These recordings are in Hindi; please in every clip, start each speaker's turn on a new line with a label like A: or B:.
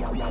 A: Hello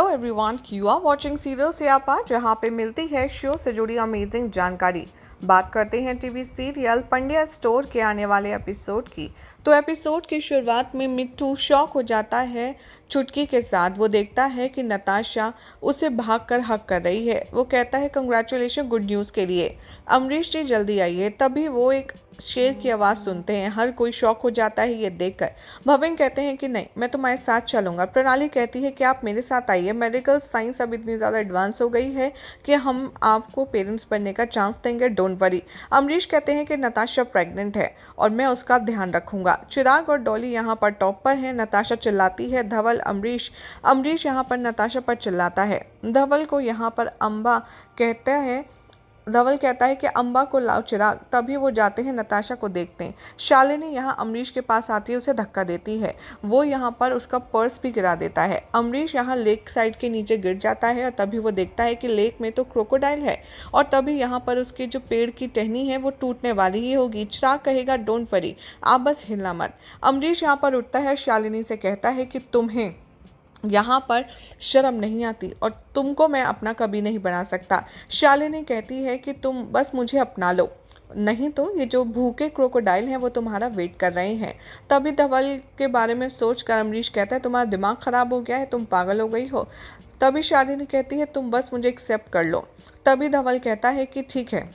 A: everyone, you are watching serial Siyapa, जहां पे मिलती है शो से जुड़ी अमेजिंग जानकारी। बात करते हैं टीवी सीरियल पंड्या स्टोर के आने वाले एपिसोड की। तो एपिसोड की शुरुआत में मिट्टू शॉक हो जाता है चुटकी के साथ। वो देखता है कि नताशा उसे भागकर हक कर रही है। वो कहता है कंग्रेचुलेशन गुड न्यूज़ के लिए, अमरीश जी जल्दी आइए। तभी वो एक शेर की आवाज़ सुनते हैं। हर कोई शॉक हो जाता है ये देखकर। भविन कहते हैं कि नहीं, मैं तुम्हारे साथ चलूंगा। प्रणाली कहती है कि आप मेरे साथ आइए, मेडिकल साइंस अब इतनी ज़्यादा एडवांस हो गई है कि हम आपको पेरेंट्स बनने का चांस देंगे, डोंट वरी। अमरीश कहते हैं कि नताशा प्रेग्नेंट है और मैं उसका ध्यान रखूंगा। चिराग और डॉली यहाँ पर टॉप पर है। नताशा चिल्लाती है धवल अमरीश। अमरीश यहाँ पर नताशा पर चिल्लाता है। धवल को यहाँ पर अम्बा कहता है धवल कहता है कि अम्बा को लाओ चिराग। तभी वो जाते हैं, नताशा को देखते हैं। शालिनी यहाँ अमरीश के पास आती है, उसे धक्का देती है। वो यहाँ पर उसका पर्स भी गिरा देता है। अमरीश यहाँ लेक साइड के नीचे गिर जाता है और तभी वो देखता है कि लेक में तो क्रोकोडाइल है और तभी यहाँ पर उसकी जो पेड़ की टहनी है वो टूटने वाली ही होगी। चिराग कहेगा डोंट वरी, आप बस हिलना मत। अमरीश यहाँ पर उठता है, शालिनी से कहता है कि तुम्हें यहाँ पर शर्म नहीं आती और तुमको मैं अपना कभी नहीं बना सकता। शालिनी कहती है कि तुम बस मुझे अपना लो, नहीं तो ये जो भूखे क्रोकोडाइल हैं वो तुम्हारा वेट कर रहे हैं। तभी धवल के बारे में सोच कर अमरीश कहता है तुम्हारा दिमाग खराब हो गया है, तुम पागल हो गई हो। तभी शालिनी कहती है तुम बस मुझे एक्सेप्ट कर लो। तभी धवल कहता है कि ठीक है,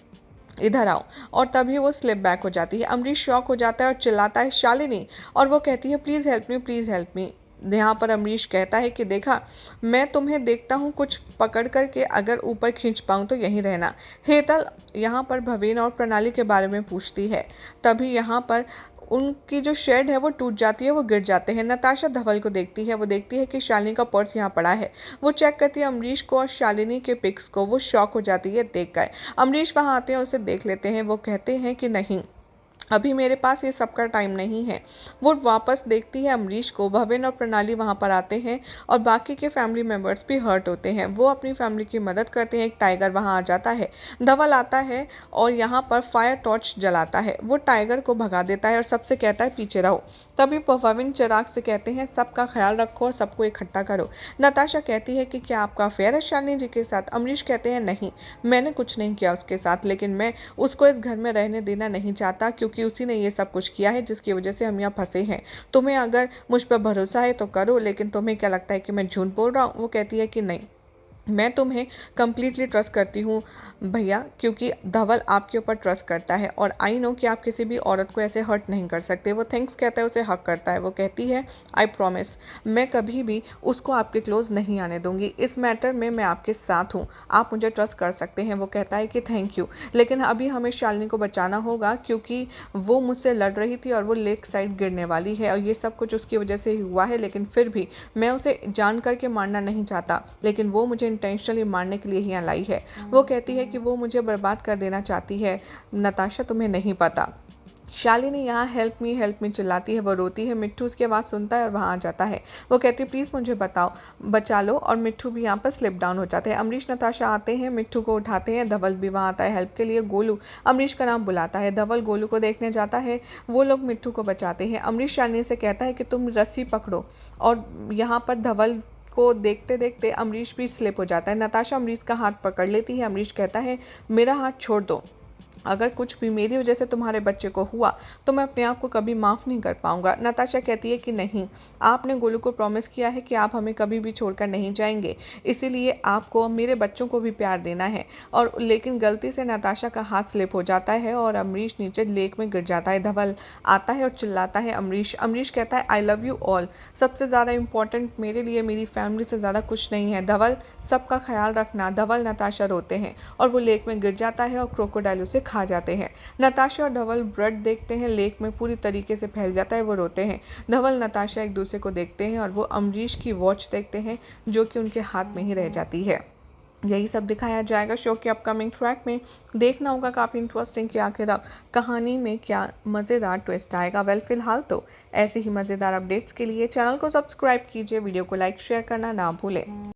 A: इधर आओ, और तभी वो स्लिप बैक हो जाती है। अमरीश शॉक हो जाता है और चिल्लाता है शालिनी, और वो कहती है please help me, please help me. यहाँ पर अमरीश कहता है कि देखा, मैं तुम्हें देखता हूँ, कुछ पकड़ करके अगर ऊपर खींच पाऊँ तो यहीं रहना। हेतल यहाँ पर भवेन और प्रणाली के बारे में पूछती है। तभी यहाँ पर उनकी जो शेड है वो टूट जाती है, वो गिर जाते हैं। नताशा धवल को देखती है, वो देखती है कि शालिनी का पर्स यहाँ पड़ा है। वो चेक करती है अमरीश को और शालिनी के पिक्स को। वो शॉक हो जाती है देखकर। अमरीश वहाँ आते हैं और उसे देख लेते हैं। वो कहते हैं कि नहीं, अभी मेरे पास ये सबका टाइम नहीं है। वो वापस देखती है अमरीश को। भवेन और प्रणाली वहाँ पर आते हैं और बाकी के फैमिली मेम्बर्स भी हर्ट होते हैं। वो अपनी फैमिली की मदद करते हैं। एक टाइगर वहाँ आ जाता है। धवल आता है और यहाँ पर फायर टॉर्च जलाता है। वो टाइगर को भगा देता है और सबसे कहता है पीछे रहो। तभी भवेन चिराग से कहते हैं सबका ख्याल रखो और सबको इकट्ठा करो। नताशा कहती है कि क्या आपका अफेयर है शालिनी जी के साथ? अमरीश कहते हैं नहीं, मैंने कुछ नहीं किया उसके साथ, लेकिन मैं उसको इस घर में रहने देना नहीं चाहता क्योंकि उसी ने ये सब कुछ किया है जिसकी वजह से हम यहाँ फंसे हैं। तुम्हें अगर मुझ पर भरोसा है तो करो, लेकिन तुम्हें क्या लगता है कि मैं झूठ बोल रहा हूँ? वो कहती है कि नहीं, मैं तुम्हें कम्प्लीटली ट्रस्ट करती हूँ भैया, क्योंकि धवल आपके ऊपर ट्रस्ट करता है और आई नो कि आप किसी भी औरत को ऐसे हर्ट नहीं कर सकते। वो थैंक्स कहता है, उसे हक करता है। वो कहती है आई प्रॉमिस, मैं कभी भी उसको आपके क्लोज नहीं आने दूंगी। इस मैटर में मैं आपके साथ हूँ, आप मुझे ट्रस्ट कर सकते हैं। वो कहता है कि थैंक यू, लेकिन अभी हमें शालिनी को बचाना होगा क्योंकि वो मुझसे लड़ रही थी और वो लेक साइड गिरने वाली है और ये सब कुछ उसकी वजह से ही हुआ है। लेकिन फिर भी मैं उसे जान करके मारना नहीं चाहता, लेकिन वो मुझे इंटेंशनली मारने के लिए ही यहाँ लाई है। वो कहती है कि वो मुझे बर्बाद कर देना चाहती है। नताशा, तुम्हें नहीं पता। शालिनी यहाँ हेल्प मी चिल्लाती है। वो रोती है। मिट्टू उसकी आवाज़ सुनता है और वहाँ आ जाता है। वो कहती है प्लीज़ मुझे बताओ, बचा लो, और मिट्टू भी यहाँ पर स्लिप डाउन हो जाते हैं। अमरीश नताशा आते हैं, मिट्टू को उठाते हैं। धवल भी वहाँ आता है हेल्प के लिए। गोलू अमरीश का नाम बुलाता है। धवल गोलू को देखने जाता है। वो लोग मिट्टू को बचाते हैं। अमरीश शालिनी से कहता है कि तुम रस्सी पकड़ो, और यहाँ पर धवल को देखते देखते अमरीश भी स्लिप हो जाता है। नताशा अमरीश का हाथ पकड़ लेती है। अमरीश कहता है मेरा हाथ छोड़ दो, अगर कुछ भी मेरी वजह से तुम्हारे बच्चे को हुआ तो मैं अपने आप को कभी माफ़ नहीं कर पाऊंगा। नताशा कहती है कि नहीं, आपने गोलू को प्रॉमिस किया है कि आप हमें कभी भी छोड़कर नहीं जाएंगे, इसीलिए आपको मेरे बच्चों को भी प्यार देना है। और लेकिन गलती से नताशा का हाथ स्लिप हो जाता है और अमरीश नीचे लेक में गिर जाता है। धवल आता है और चिल्लाता है अमरीश। अमरीश कहता है आई लव यू ऑल, सबसे ज़्यादा इम्पॉर्टेंट मेरे लिए मेरी फैमिली से ज़्यादा कुछ नहीं है। धवल, सबका ख्याल रखना। धवल नताशा रोते हैं और वो लेक में गिर जाता है और क्रोकोडाइल उसे खा जाते हैं। नताशा और धवल ब्लड देखते हैं, लेक में पूरी तरीके से फैल जाता है। वो रोते हैं। धवल नताशा एक दूसरे को देखते हैं और वो अमरीश की वॉच देखते हैं जो कि उनके हाथ में ही रह जाती है। यही सब दिखाया जाएगा शो के अपकमिंग ट्रैक में। देखना होगा काफ़ी इंटरेस्टिंग कि आखिर अब कहानी में क्या मज़ेदार ट्विस्ट आएगा। वेल, फिलहाल तो ऐसे ही मज़ेदार अपडेट्स के लिए चैनल को सब्सक्राइब कीजिए, वीडियो को लाइक शेयर करना ना भूलें।